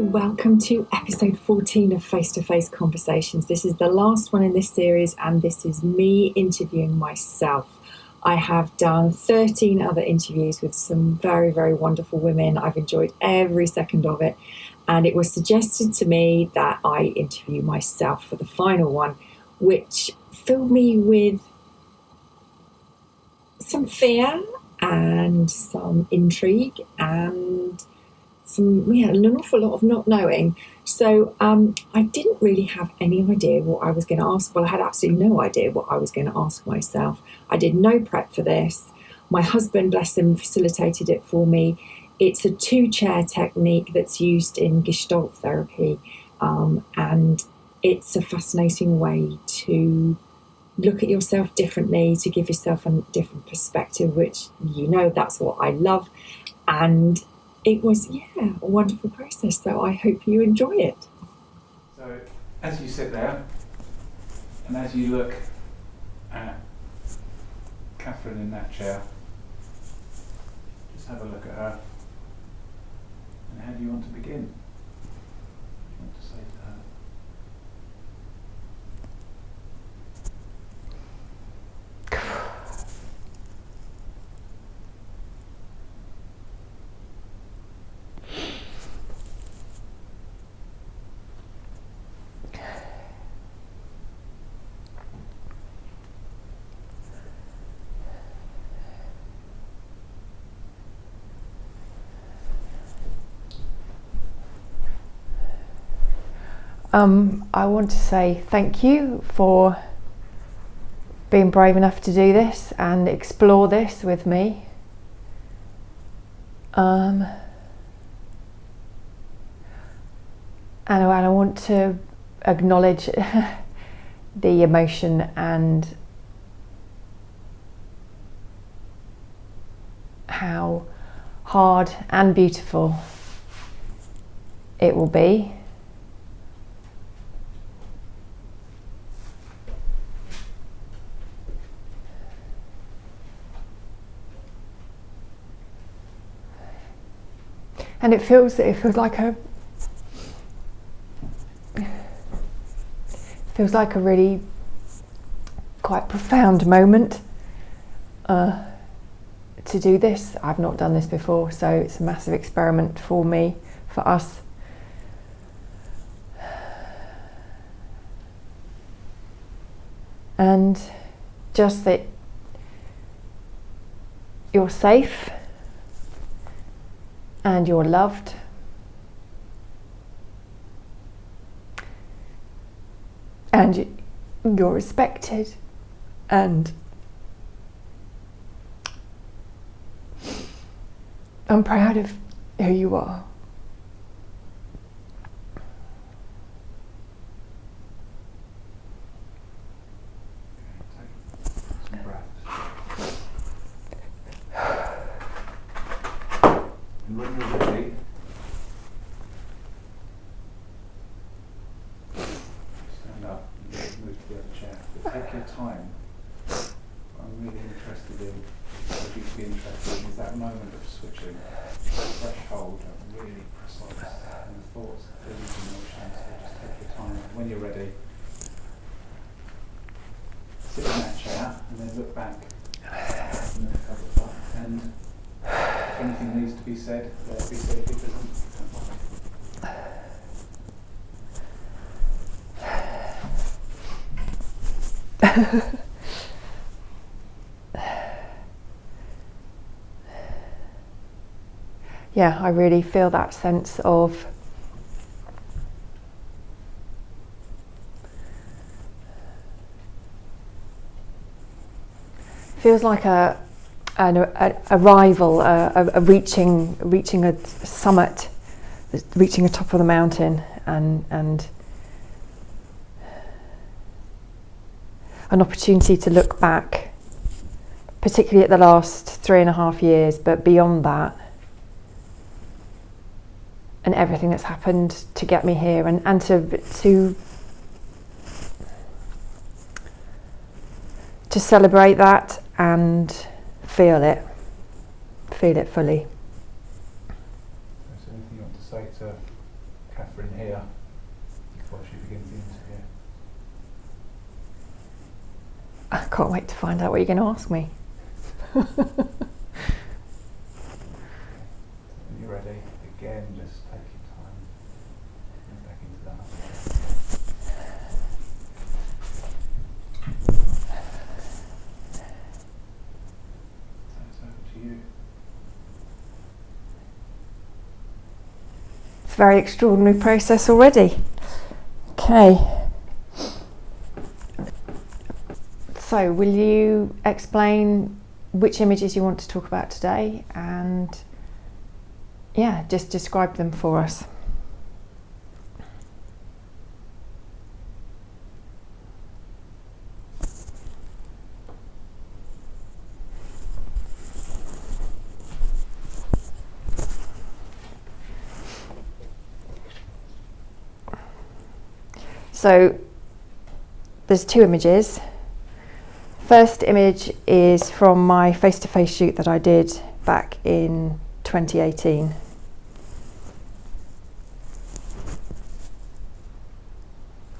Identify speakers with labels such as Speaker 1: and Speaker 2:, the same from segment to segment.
Speaker 1: Welcome to episode 14 of Face to Face Conversations. This is the last one in this series, and this is me interviewing myself. I have done 13 other interviews with some very, very wonderful women. I've enjoyed every second of it, and it was suggested to me that I interview myself for the final one, which filled me with some fear and some intrigue and an awful lot of not knowing. So I didn't really have any idea what I was going to ask. Well, I had absolutely no idea what I was going to ask myself. I did no prep for this. My husband, bless him, facilitated it for me. It's a 2-chair technique that's used in Gestalt therapy, and it's a fascinating way to look at yourself differently, to give yourself a different perspective, which, that's what I love. And it was, a wonderful process, so I hope you enjoy it.
Speaker 2: So, as you sit there, and as you look at Catherine in that chair, just have a look at her, and how do you want to begin? What do you want to say to her?
Speaker 3: I want to say thank you for being brave enough to do this and explore this with me. And I want to acknowledge the emotion and how hard and beautiful it will be. And it feels like a really quite profound moment to do this. I've not done this before, so it's a massive experiment for me, for us. And just that you're safe and you're loved, and you're respected, and I'm proud of who you are.
Speaker 2: Some breaths. And when you're ready, stand up and move to the other chair. But take your time. What I'm really interested in, or if you could be interested in, is that moment of switching, threshold, really precise, and the thoughts, feelings, emotions. So just take your time. When you're ready, sit in that chair and then look back and if anything needs to be said, let it be said. If it doesn't, don't worry.
Speaker 3: Yeah, I really feel that sense of feels like an arrival, a reaching a summit, reaching the top of the mountain, and an opportunity to look back, particularly at the last 3.5 years, but beyond that, and everything that's happened to get me here, and to celebrate that and feel it fully.
Speaker 2: Is there anything you want to say to Catherine here before she begins the interview?
Speaker 3: I can't wait to find out what you're going to ask me.
Speaker 2: When you're ready, again, just take your time. Get back into that. So it's over to you.
Speaker 3: It's a very extraordinary process already. Okay. So, will you explain which images you want to talk about today, and yeah, just describe them for us. So there's two images. First image is from my face-to-face shoot that I did back in 2018.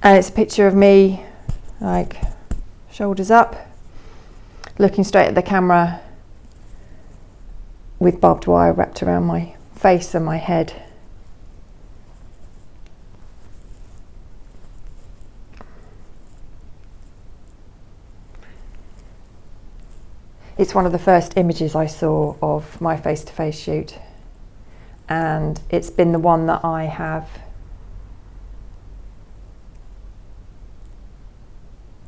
Speaker 3: And it's a picture of me, like, shoulders up, looking straight at the camera with barbed wire wrapped around my face and my head. It's one of the first images I saw of my face-to-face shoot, and it's been the one that I have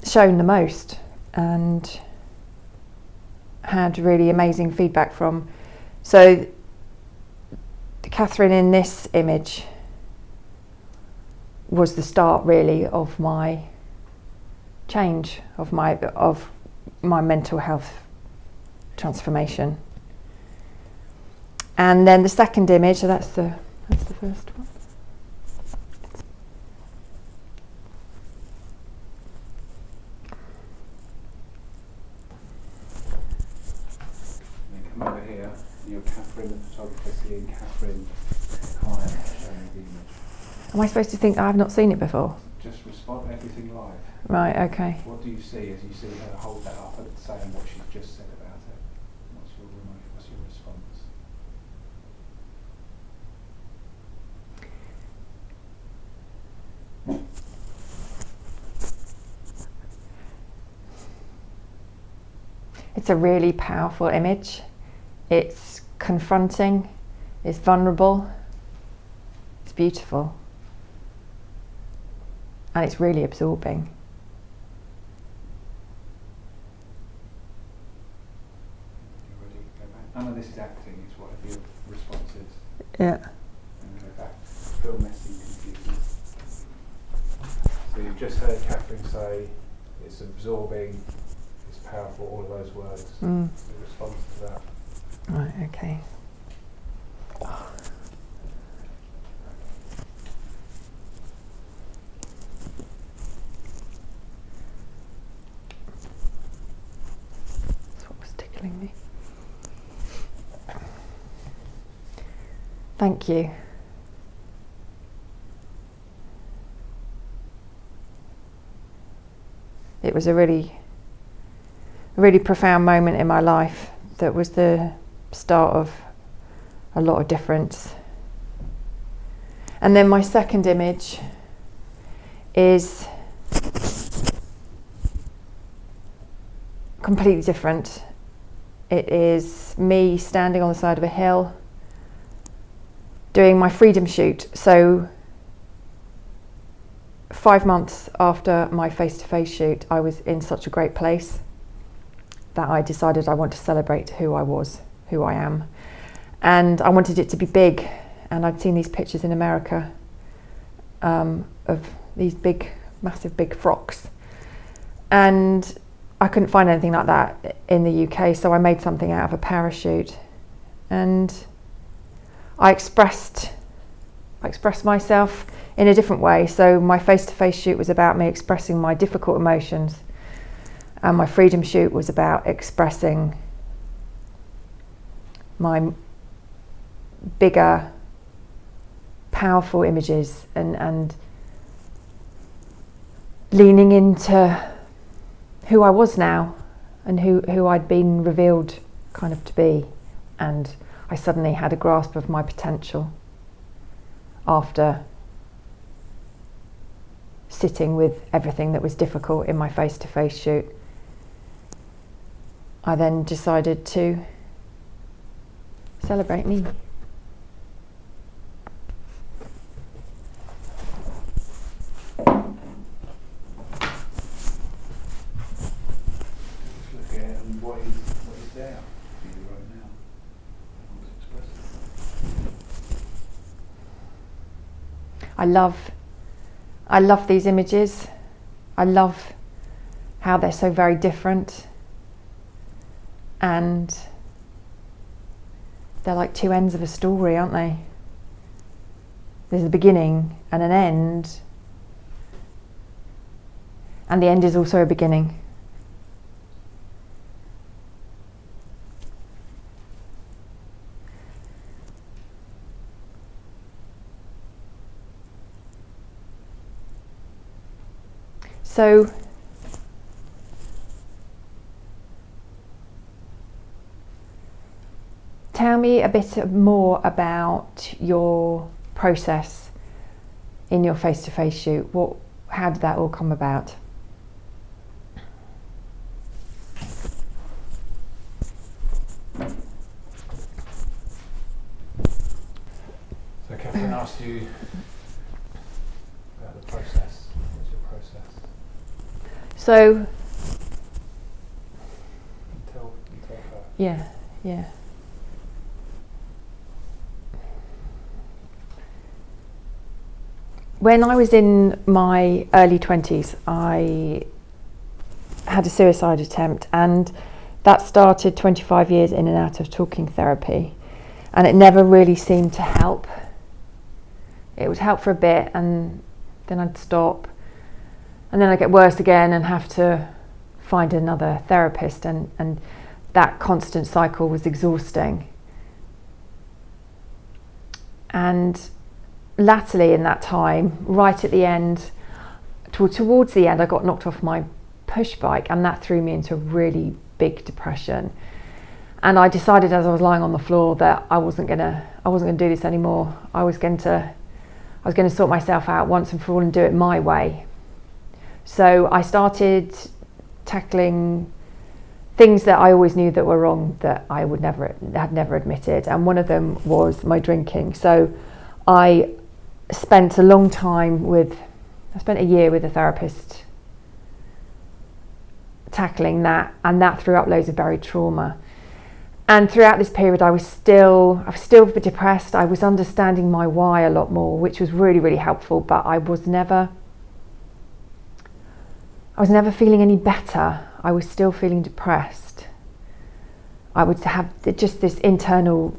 Speaker 3: shown the most and had really amazing feedback from. So Catherine in this image was the start really of my change, of my mental health transformation. And then the second image, so that's the first one.
Speaker 2: Come over here, you're Catherine, the photographer, seeing Catherine, client, showing you the image.
Speaker 3: Am I supposed to think I've not seen it before?
Speaker 2: Just respond to everything live.
Speaker 3: Right, okay.
Speaker 2: What do you see as you see her hold that up and saying what she's just said about it? What's your response?
Speaker 3: It's a really powerful image. It's confronting, it's vulnerable, it's beautiful, and it's really absorbing.
Speaker 2: You ready to go back? None of this is acting, it's whatever your response is.
Speaker 3: Yeah.
Speaker 2: And go back. Feel messy, confusing. So you've just heard Catherine say it's absorbing, it's powerful, all of those words.
Speaker 3: Mm.
Speaker 2: The response to that.
Speaker 3: Right, okay. That's what was tickling me. Thank you. It was a really profound moment in my life that was the start of a lot of difference. And then my second image is completely different. It is me standing on the side of a hill doing my freedom shoot. So 5 months after my face-to-face shoot, I was in such a great place that I decided I want to celebrate who I was, who I am. And I wanted it to be big. And I'd seen these pictures in America of these big, massive big frocks. And I couldn't find anything like that in the UK, so I made something out of a parachute. And I expressed myself in a different way. So my face-to-face shoot was about me expressing my difficult emotions, and my freedom shoot was about expressing my bigger, powerful images, and leaning into who I was now and who I'd been revealed kind of to be. And I suddenly had a grasp of my potential after sitting with everything that was difficult in my face-to-face shoot. I then decided to celebrate me.
Speaker 2: What is there for you right now? Want to express it?
Speaker 3: I love these images. I love how they're so very different, and they're like two ends of a story, aren't they? There's a beginning and an end, and the end is also a beginning. So tell me a bit more about your process in your face-to-face shoot. How did that all come about?
Speaker 2: So Catherine asked you about the process. What's your process?
Speaker 3: So
Speaker 2: Tell her.
Speaker 3: yeah. When I was in my early 20s, I had a suicide attempt, and that started 25 years in and out of talking therapy, and it never really seemed to help. It would help for a bit, and then I'd stop, and then I'd get worse again and have to find another therapist, and that constant cycle was exhausting. And latterly in that time, right at the end, towards the end, I got knocked off my push bike, and that threw me into a really big depression. And I decided as I was lying on the floor that I wasn't gonna do this anymore. I was going to sort myself out once and for all and do it my way. So I started tackling things that I always knew that were wrong, that I had never admitted, and one of them was my drinking. So I spent a year with a therapist tackling that, and that threw up loads of buried trauma. And throughout this period, I was still depressed. I was understanding my why a lot more, which was really, really helpful, but I was never feeling any better. I was still feeling depressed. I would have just the internal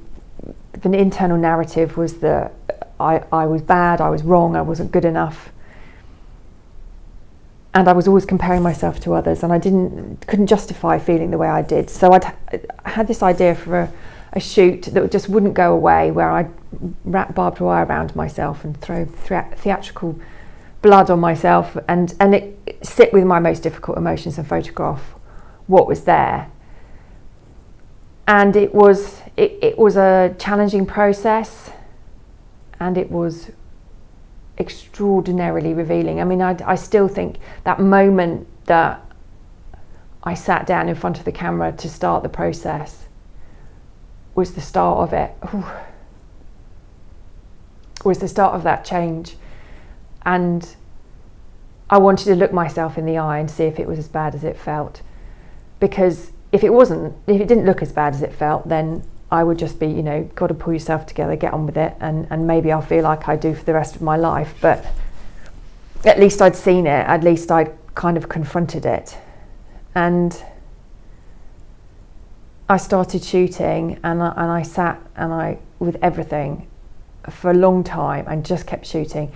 Speaker 3: narrative was that I was bad, I was wrong, I wasn't good enough. And I was always comparing myself to others, and I couldn't justify feeling the way I did. So I had this idea for a shoot that just wouldn't go away, where I'd wrap barbed wire around myself and throw theatrical blood on myself, and sit with my most difficult emotions and photograph what was there. And it was a challenging process, and it was extraordinarily revealing. I mean, I still think that moment that I sat down in front of the camera to start the process was the start of it. Was the start of that change. And I wanted to look myself in the eye and see if it was as bad as it felt. Because if it didn't look as bad as it felt, then I would just be, got to pull yourself together, get on with it, and maybe I'll feel like I do for the rest of my life. But at least I'd seen it, at least I'd kind of confronted it. And I started shooting, and I sat with everything for a long time and just kept shooting.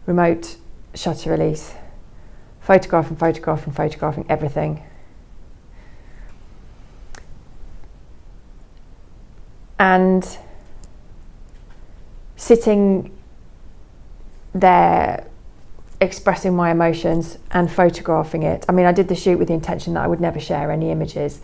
Speaker 3: Remote shutter release, photographing everything. And sitting there expressing my emotions and photographing it. I mean, I did the shoot with the intention that I would never share any images.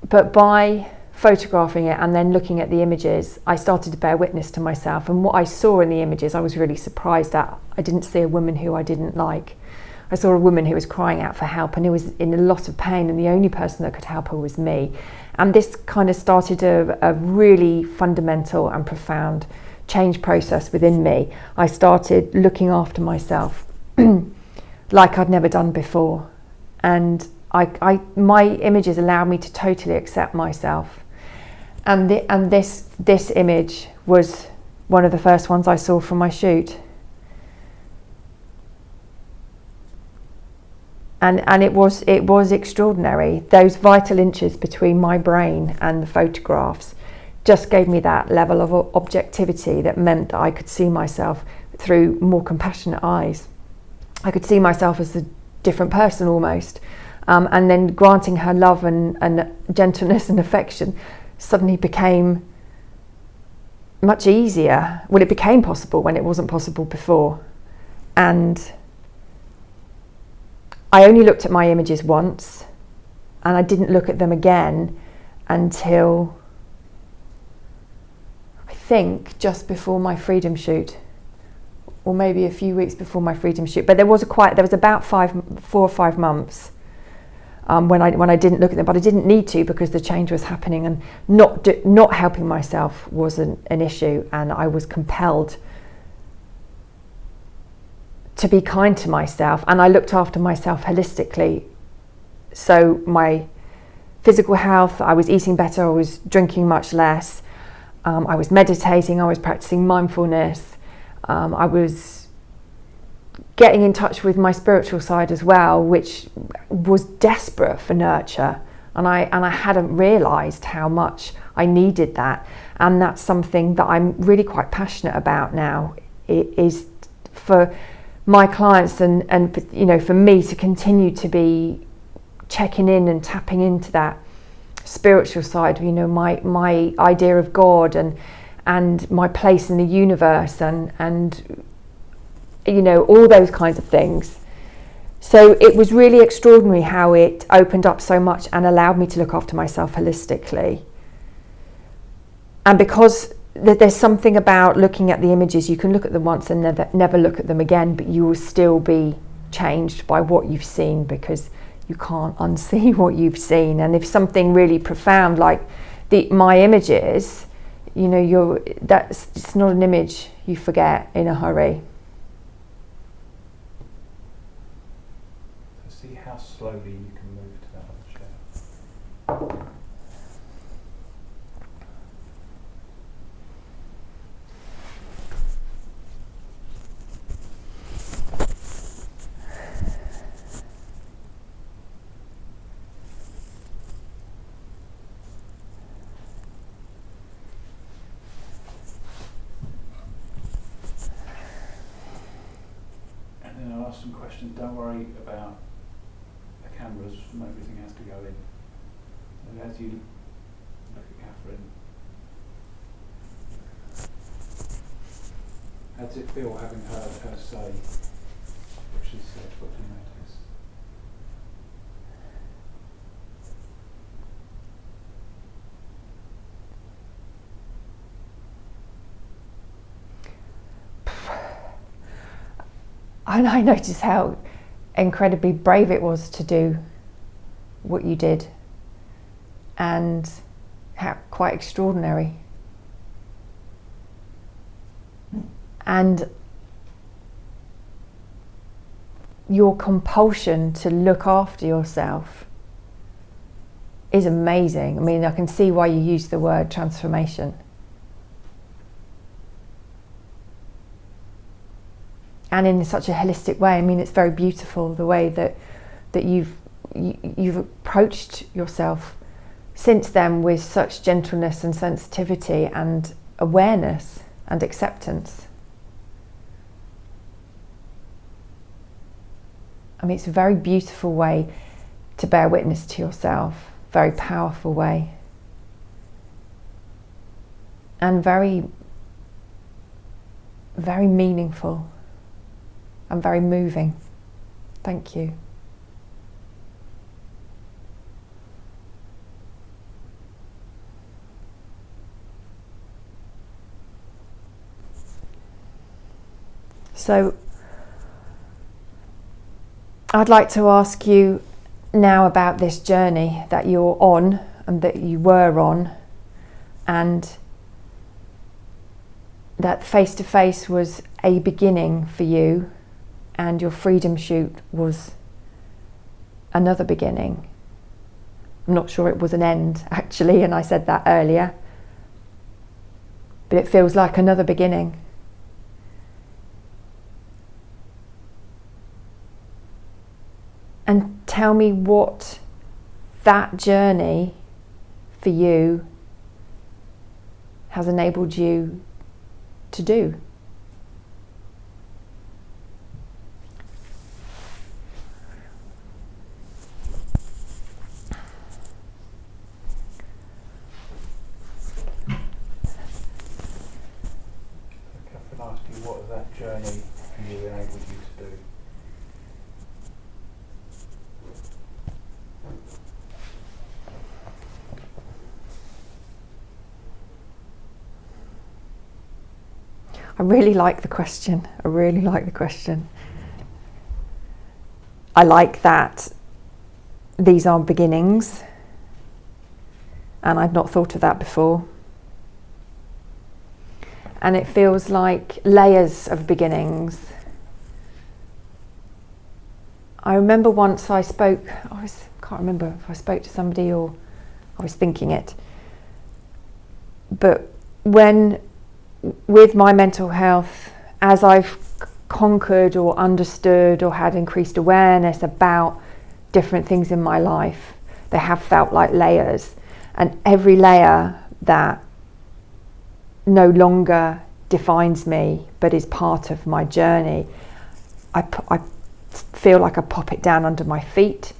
Speaker 3: But by photographing it and then looking at the images, I started to bear witness to myself. And what I saw in the images, I was really surprised at. I didn't see a woman who I didn't like. I saw a woman who was crying out for help and who was in a lot of pain, and the only person that could help her was me. And this kind of started a really fundamental and profound change process within me. I started looking after myself like I'd never done before. And my images allowed me to totally accept myself. And this image was one of the first ones I saw from my shoot. And it was extraordinary. Those vital inches between my brain and the photographs just gave me that level of objectivity that meant that I could see myself through more compassionate eyes. I could see myself as a different person almost. And then granting her love and gentleness and affection suddenly became much easier. Well, it became possible when it wasn't possible before. And I only looked at my images once, and I didn't look at them again until I think just before my freedom shoot, or maybe a few weeks before my freedom shoot. But there was about 4 or 5 months when I didn't look at them, but I didn't need to, because the change was happening, and not helping myself was an issue, and I was compelled to be kind to myself, and I looked after myself holistically. So my physical health, I was eating better, I was drinking much less, I was meditating, I was practicing mindfulness, I was getting in touch with my spiritual side as well, which was desperate for nurture, and I hadn't realised how much I needed that. And that's something that I'm really quite passionate about now. It is for my clients and you know, for me to continue to be checking in and tapping into that spiritual side, you know, my idea of God and my place in the universe and you know, all those kinds of things. So it was really extraordinary how it opened up so much and allowed me to look after myself holistically. And because there's something about looking at the images, you can look at them once and never look at them again, but you will still be changed by what you've seen, because you can't unsee what you've seen. And if something really profound like my images, you know, it's not an image you forget in a hurry.
Speaker 2: So see how slowly you can move to that other chair. I'll ask some questions. Don't worry about the cameras, everything has to go in. And as you look at Catherine, how does it feel having heard her say what she said? What do you notice?
Speaker 3: And I noticed how incredibly brave it was to do what you did, and how quite extraordinary. And your compulsion to look after yourself is amazing. I mean, I can see why you use the word transformation. And in such a holistic way. I mean, it's very beautiful the way that you've approached yourself since then with such gentleness and sensitivity and awareness and acceptance. I mean, it's a very beautiful way to bear witness to yourself, very powerful way. and very, very meaningful and very moving. Thank you. So I'd like to ask you now about this journey that you're on and that you were on, and that face-to-face was a beginning for you and your freedom shoot was another beginning. I'm not sure it was an end actually, and I said that earlier, but it feels like another beginning. And tell me what that journey for you has enabled you to do.
Speaker 2: I can ask you, what has that journey for you enabled you to do?
Speaker 3: I really like the question. I really like the question. I like that these are beginnings, and I've not thought of that before. And it feels like layers of beginnings. I remember once I spoke, can't remember if I spoke to somebody or I was thinking it, but with my mental health, as I've conquered or understood or had increased awareness about different things in my life, they have felt like layers, and every layer that no longer defines me but is part of my journey, I feel like I pop it down under my feet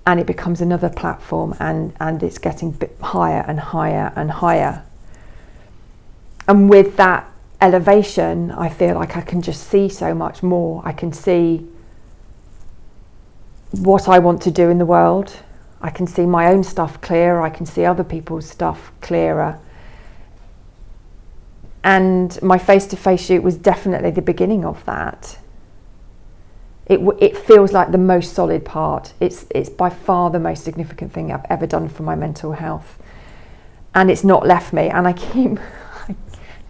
Speaker 3: and it becomes another platform, and it's getting a bit higher and higher and higher. And with that elevation, I feel like I can just see so much more. I can see what I want to do in the world. I can see my own stuff clearer. I can see other people's stuff clearer. And my face-to-face shoot was definitely the beginning of that. It feels like the most solid part. It's by far the most significant thing I've ever done for my mental health. And it's not left me. And I keep...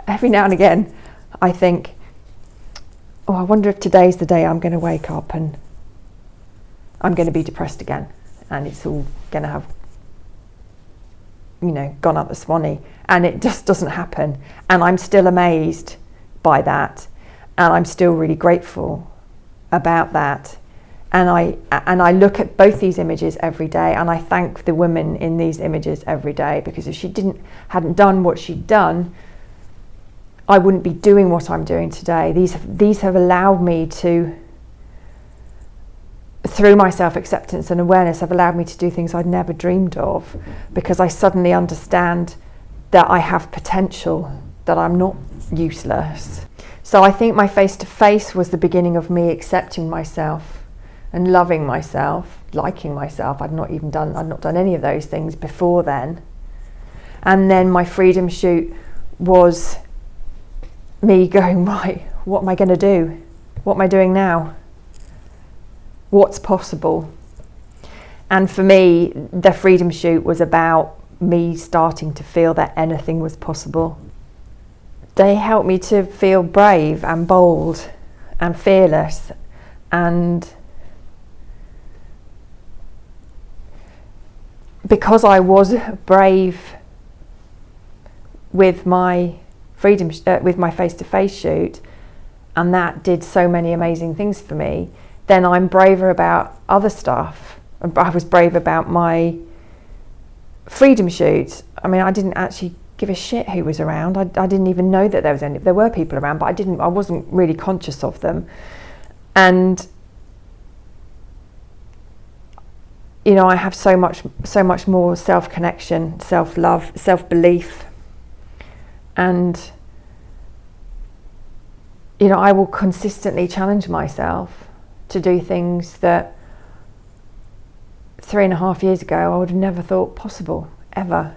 Speaker 3: every now and again, I think, oh, I wonder if today's the day I'm going to wake up and I'm going to be depressed again, and it's all going to have, gone up the swanny, and it just doesn't happen. And I'm still amazed by that, and I'm still really grateful about that. And I look at both these images every day, and I thank the women in these images every day, because if she hadn't done what she'd done, I wouldn't be doing what I'm doing today. These have allowed me to, through my self-acceptance and awareness, have allowed me to do things I'd never dreamed of, because I suddenly understand that I have potential, that I'm not useless. So I think my face-to-face was the beginning of me accepting myself and loving myself, liking myself. I'd not done any of those things before then. And then my freedom shoot was me going, right, what am I going to do? What am I doing now? What's possible? And for me, the freedom shoot was about me starting to feel that anything was possible. They helped me to feel brave and bold and fearless, and because I was brave with my freedom, with my face-to-face shoot, and that did so many amazing things for me, then I'm braver about other stuff. I was brave about my freedom shoot. I mean, I didn't actually give a shit who was around. I didn't even know that there were people around, but I wasn't really conscious of them. And I have so much more self-connection, self-love, self-belief And you know, I will consistently challenge myself to do things that 3.5 years ago I would have never thought possible, ever.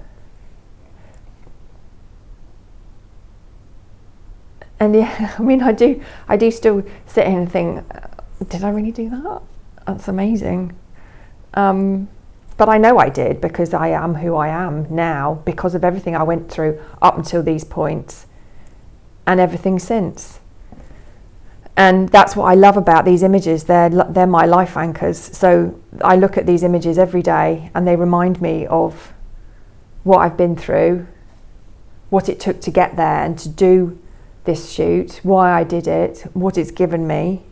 Speaker 3: And yeah, I mean, I do still sit here and think, did I really do that? That's amazing. But I know I did, because I am who I am now because of everything I went through up until these points and everything since. And that's what I love about these images. They're my life anchors. So I look at these images every day and they remind me of what I've been through, what it took to get there and to do this shoot, why I did it, what it's given me,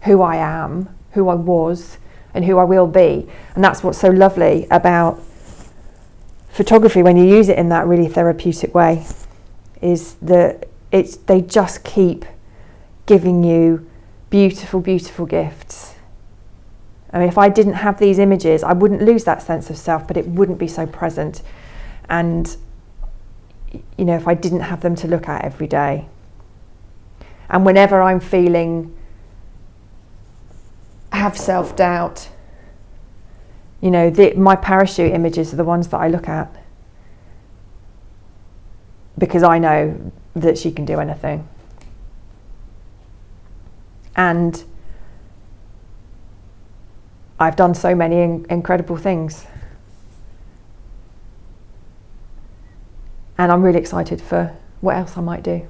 Speaker 3: who I am, who I was, and who I will be. And that's what's so lovely about photography when you use it in that really therapeutic way, is that they just keep giving you beautiful, beautiful gifts. I mean, if I didn't have these images, I wouldn't lose that sense of self, but it wouldn't be so present. And, you know, if I didn't have them to look at every day. And whenever I'm have self-doubt, you know, my parachute images are the ones that I look at, because I know that she can do anything. And I've done so many incredible things. And I'm really excited for what else I might do.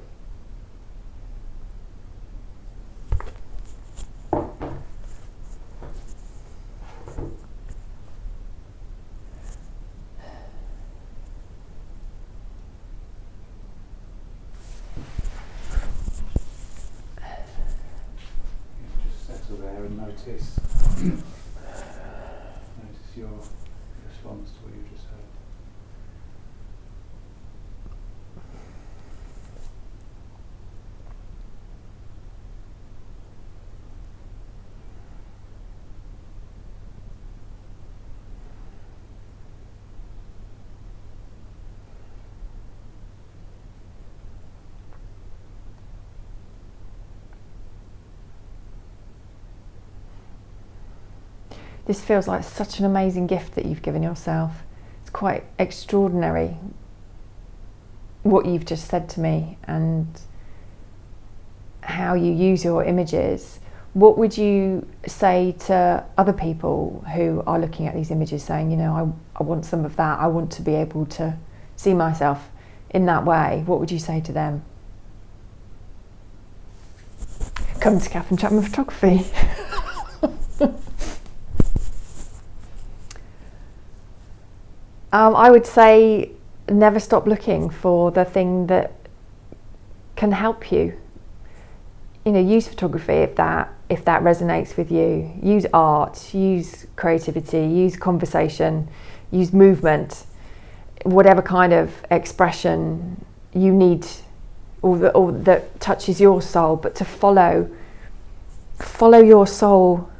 Speaker 2: Notice your response to what you just heard.
Speaker 3: This feels like such an amazing gift that you've given yourself. It's quite extraordinary what you've just said to me and how you use your images. What would you say to other people who are looking at these images saying, you know, I want some of that, I want to be able to see myself in that way? What would you say to them? Come to Catherine Chapman Photography. I would say never stop looking for the thing that can help you. You know, use photography if that resonates with you. Use art, use creativity, use conversation, use movement, whatever kind of expression you need or that touches your soul, but to follow your soul,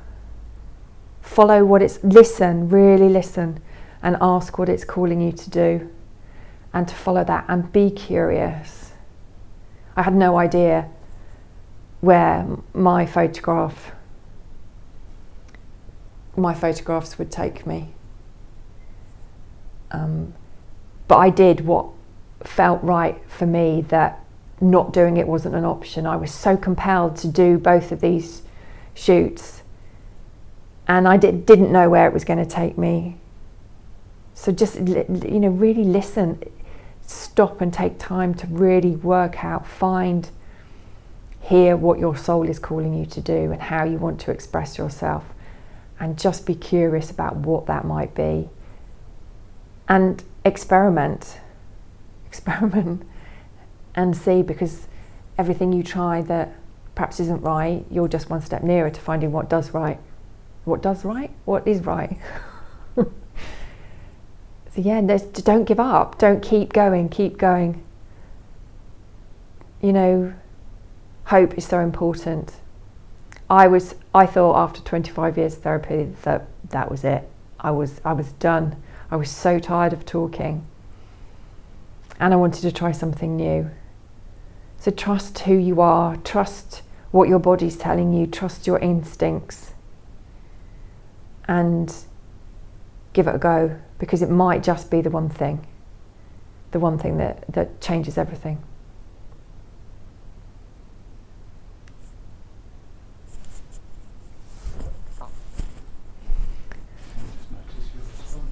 Speaker 3: follow what it's, really listen. And ask what it's calling you to do, and to follow that and be curious. I had no idea where my photographs would take me. But I did what felt right for me, that not doing it wasn't an option. I was so compelled to do both of these shoots, and I didn't know where it was going to take me. So just, you know, really listen, stop and take time to really work out, hear what your soul is calling you to do and how you want to express yourself, and just be curious about what that might be. And experiment and see, because everything you try that perhaps isn't right, you're just one step nearer to finding what does right. What does right? What is right? So yeah, don't give up. Don't keep going. You know, hope is so important. I thought after 25 years of therapy that was it. I was done. I was so tired of talking. and I wanted to try something new. So trust who you are, trust what your body's telling you, trust your instincts, and give it a go, because it might just be the one thing that changes everything.
Speaker 2: Just notice your response.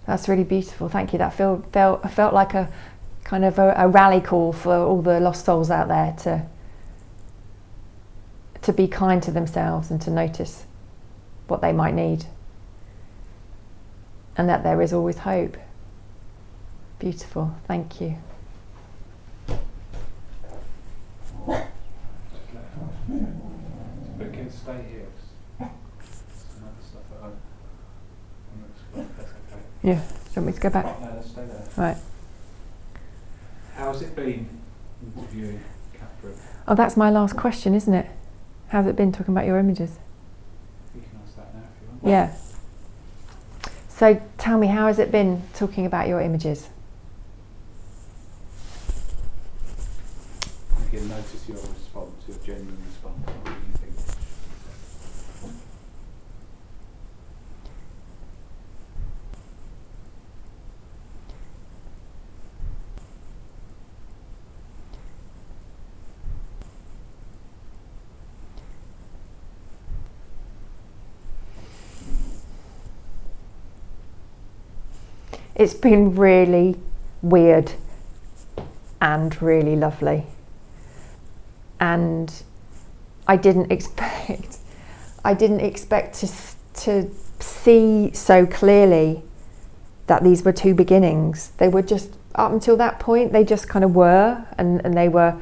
Speaker 3: That's really beautiful. Thank you. That felt like a kind of a rally call for all the lost souls out there to be kind to themselves and to notice what they might need, and that there is always hope. Beautiful. Thank you.
Speaker 2: Just let it go. But again, stay here. Some other stuff that I want to explore. That's okay.
Speaker 3: Yeah. Do you want me to go back?
Speaker 2: No, let's stay there.
Speaker 3: Right.
Speaker 2: How's it been interviewing Catherine?
Speaker 3: Oh, that's my last question, isn't it? How's it been talking about your images?
Speaker 2: You can ask that now if you want.
Speaker 3: Yeah. So tell me, how has it been talking about your images?
Speaker 2: Again, notice your response, your genuine response. What do you think?
Speaker 3: It's been really weird and really lovely. And I didn't expect to see so clearly that these were two beginnings. They were just, up until that point, they just kind of were, and they were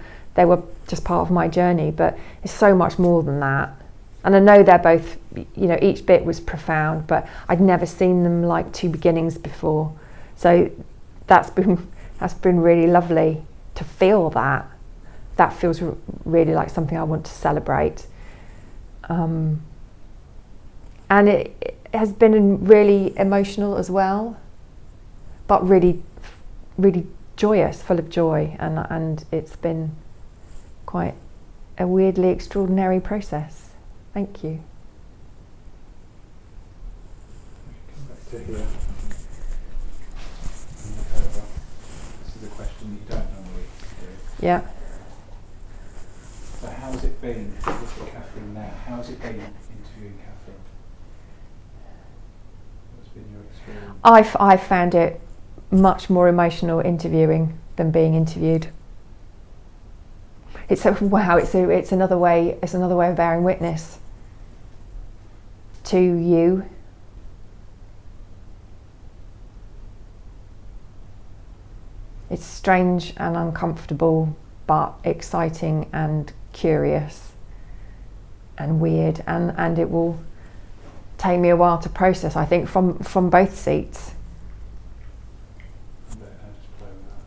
Speaker 3: just part of my journey, but it's so much more than that. And I know they're both, each bit was profound, but I'd never seen them like two beginnings before. So that's been really lovely to feel that. That feels really like something I want to celebrate. And it has been really emotional as well, but really, really joyous, full of joy. And it's been quite a weirdly extraordinary process. Thank you.
Speaker 2: Come back to here. And look over. This is a question you don't normally do.
Speaker 3: Yeah.
Speaker 2: So how's it been with Catherine now? How's it been interviewing Catherine? What's been your experience?
Speaker 3: I've found it much more emotional interviewing than being interviewed. It's another way of bearing witness to you. It's strange and uncomfortable, but exciting and curious and weird, and it will take me a while to process, I think, from both seats.
Speaker 2: Just play with that.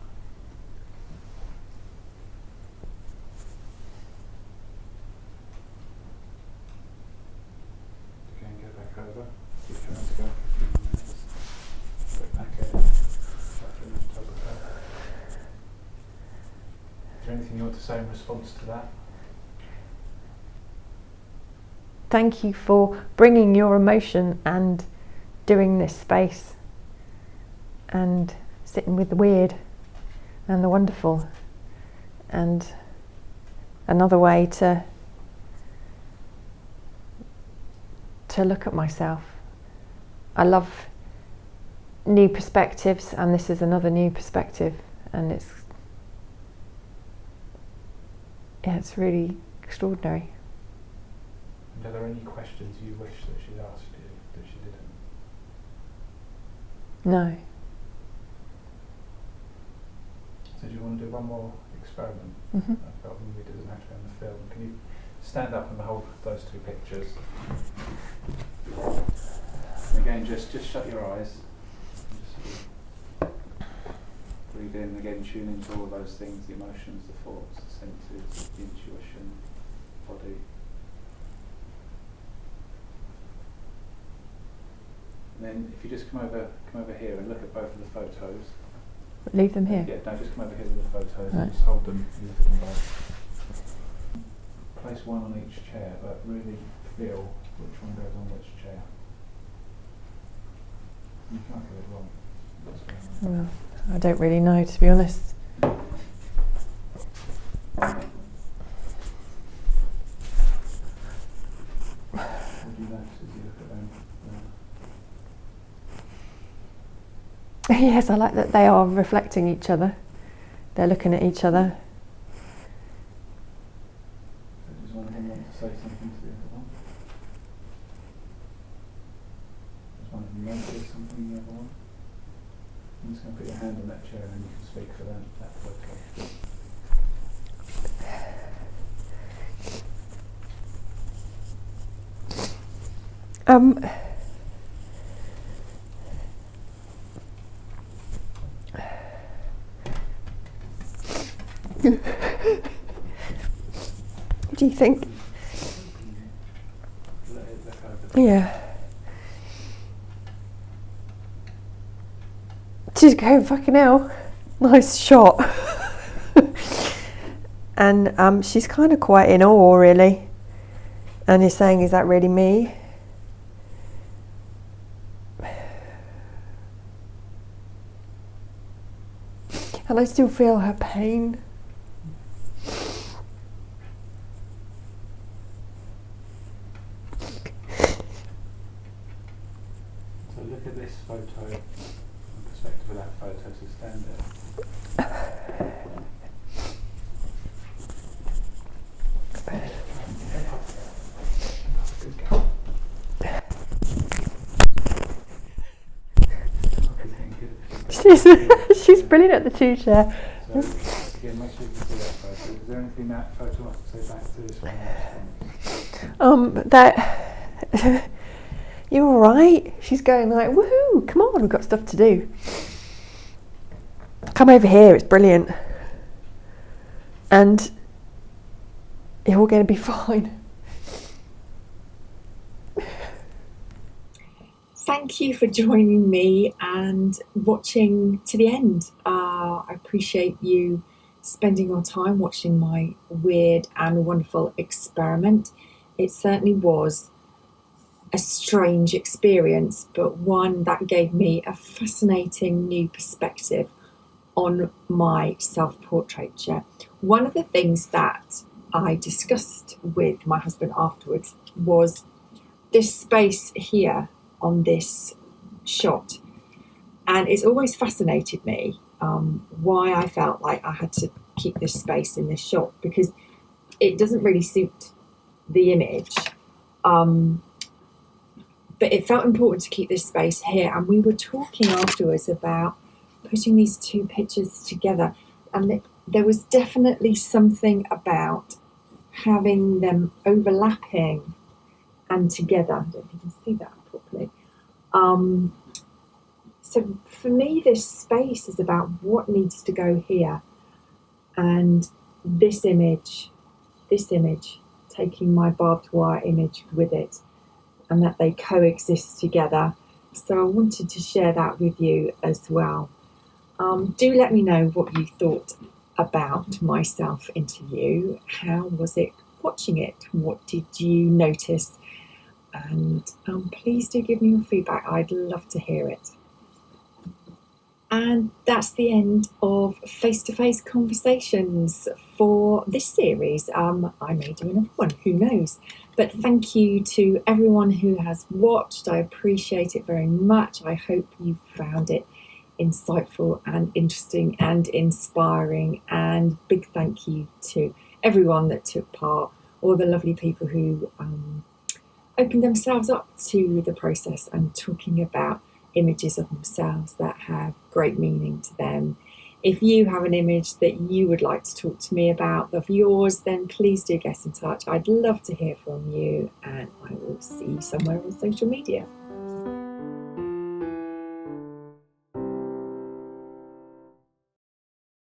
Speaker 2: Okay, and get back over. Keep your hands going for a few more minutes. Put back in. Catherine, just talk with her. Is there anything you want to say in response to that?
Speaker 3: Thank you for bringing your emotion and doing this space and sitting with the weird and the wonderful, and another way to look at myself. I love new perspectives, and this is another new perspective, and it's really extraordinary.
Speaker 2: And are there any questions you wish that she'd asked you that she didn't?
Speaker 3: No.
Speaker 2: So do you want to do one more experiment?
Speaker 3: Mm-hmm.
Speaker 2: I felt maybe it doesn't have to be on the film. Can you stand up and hold those two pictures? And again, just shut your eyes. Just breathe in again, tune into all those things, the emotions, the thoughts, the senses, the intuition. body. And then if you just come over here and look at both of the photos.
Speaker 3: Leave them here.
Speaker 2: Yeah, no, just come over here with the photos
Speaker 3: Right.
Speaker 2: and just hold them, look at them both. Place one on each chair, but really feel which one goes on which chair. You can't get it wrong. What's going on?
Speaker 3: Well, I don't really know, to be honest.
Speaker 2: What do you notice as you look at them?
Speaker 3: Yes, I like that they are reflecting each other. They're looking at each other.
Speaker 2: So does one of them want to say something to the other one? Does one of them want to say something to the other one? I'm just going to put your hand on that chair and you can speak for them, that photo.
Speaker 3: What do you think?
Speaker 2: Let it look over.
Speaker 3: Yeah. She's going, fucking hell. Nice shot. And she's kind of quite in awe, really. And you're saying, is that really me? And I still feel her pain.
Speaker 2: So look at this photo from the perspective of that photo, so stand there. Good girl.
Speaker 3: She's brilliant at the two chair.
Speaker 2: So again, make sure you can see that photo. Is there anything that photo wants to say back to this one?
Speaker 3: That you're all right. She's going like, woohoo! Come on, we've got stuff to do. Come over here. It's brilliant, and you're all going to be fine.
Speaker 1: Thank you for joining me and watching to the end. I appreciate you spending your time watching my weird and wonderful experiment. It certainly was a strange experience, but one that gave me a fascinating new perspective on my self-portraiture. One of the things that I discussed with my husband afterwards was this space here on this shot, and it's always fascinated me why I felt like I had to keep this space in this shot, because it doesn't really suit the image, but it felt important to keep this space here. And we were talking afterwards about putting these two pictures together, and there was definitely something about having them overlapping and together. I don't know if you can see that properly. So for me, this space is about what needs to go here, and this image taking my barbed wire image with it, and that they coexist together. So I wanted to share that with you as well. Do let me know what you thought about my self-interview. How was it watching it? What did you notice? And please do give me your feedback. I'd love to hear it. And that's the end of face-to-face conversations for this series. I may do another one, who knows? But thank you to everyone who has watched. I appreciate it very much. I hope you found it insightful and interesting and inspiring. And big thank you to everyone that took part, all the lovely people who opened themselves up to the process and talking about images of themselves that have great meaning to them. If you have an image that you would like to talk to me about of yours, then please do get in touch. I'd love to hear from you, and I will see you somewhere on social media.